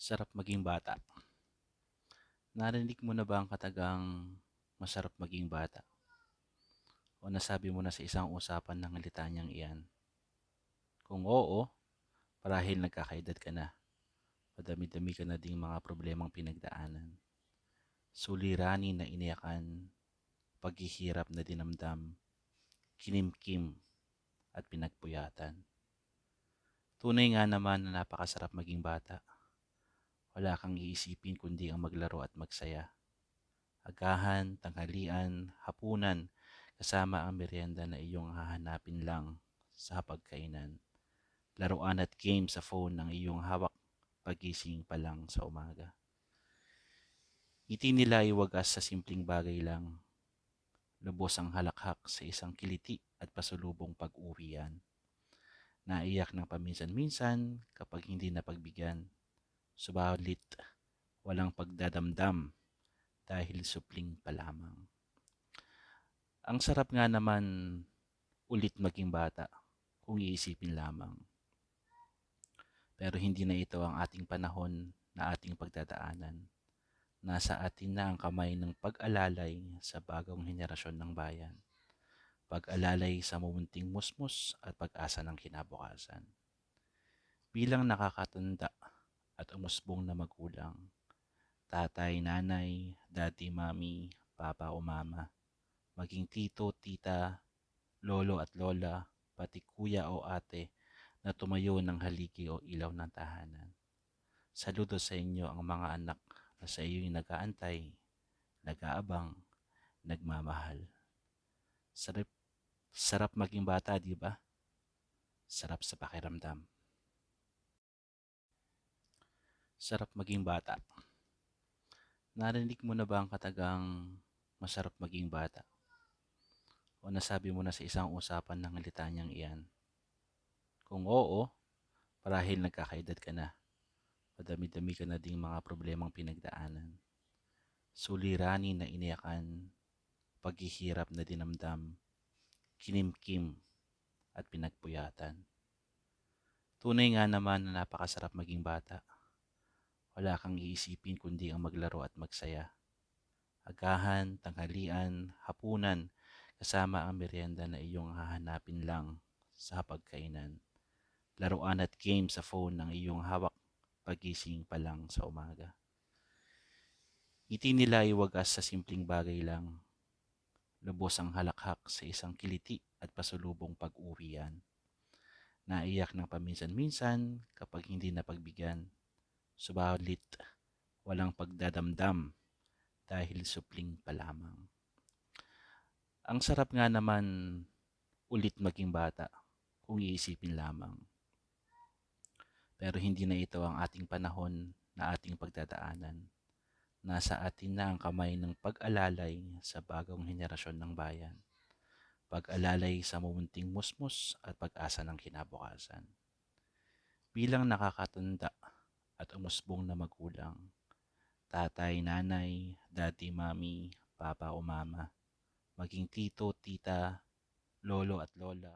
Sarap maging bata. Narinig mo na ba ang katagang masarap maging bata? O nasabi mo na sa isang usapan ng litanyang iyan? Kung oo, marahil nagkakaedad ka na. Madami-dami ka na ding mga problemang pinagdaanan. Suliranin na iniyakan, paghihirap na dinamdam, kinimkim at pinagpuyatan. Tunay nga naman na napakasarap maging bata. Wala kang iisipin kundi ang maglaro at magsaya. Agahan, tanghalian, hapunan, kasama ang merienda na iyong hahanapin lang sa pagkainan. Laruan at game sa phone ng iyong hawak pagising pa lang sa umaga. Ngiti nila ay wagas sa simpleng bagay lang. Lubos ang halakhak sa isang kiliti at pasulubong pag-uwian. Naiyak ng paminsan-minsan kapag hindi napagbigyan. Subalit, walang pagdadamdam dahil supling pa lamang. Ang sarap nga naman ulit maging bata kung iisipin lamang. Pero hindi na ito ang ating panahon na ating pagdadaanan. Nasa atin na ang kamay ng pag-alalay sa bagong henerasyon ng bayan. Pag-alalay sa mumunting musmus at pag-asa ng kinabukasan. Bilang nakakatanda at umusbong na magulang, tatay, nanay, daddy, mami, papa o mama, maging tito, tita, lolo at lola, pati kuya o ate na tumayo ng haligi o ilaw ng tahanan. Saludo sa inyo ang mga anak na sa iyo'y nag-aantay, nag-aabang, nagmamahal. Sarap, sarap maging bata, di ba? Sarap sa pakiramdam. Sarap maging bata. Narinig mo na ba ang katagang masarap maging bata? O nasabi mo na sa isang usapan ng litanyang iyan? Kung oo, marahil nagkakaedad ka na. Madami-dami ka na ding mga problemang pinagdaanan. Suliranin na iniyakan, paghihirap na dinamdam, kinimkim at pinagpuyatan. Tunay nga naman na napakasarap maging bata. Wala kang iisipin kundi ang maglaro at magsaya. Agahan, tanghalian, hapunan, kasama ang merienda na iyong hahanapin lang sa pagkainan. Laruan at game sa phone ng iyong hawak pagising pa lang sa umaga. Ngiti nila ay wagas sa simpleng bagay lang. Lubos ang halakhak sa isang kiliti at pasulubong pag-uwian. Naiyak ng paminsan-minsan kapag hindi napagbigyan. Subalit, walang pagdadamdam dahil supling pa lamang. Ang sarap nga naman ulit maging bata kung iisipin lamang. Pero hindi na ito ang ating panahon na ating pagdadaanan. Nasa atin na ang kamay ng pag-alalay sa bagong henerasyon ng bayan. Pag-alalay sa mumunting musmus at pag-asa ng kinabukasan. Bilang nakakatanda at umusbong na magulang, tatay, nanay, daddy, mami, papa o mama, maging tito, tita, lolo at lola,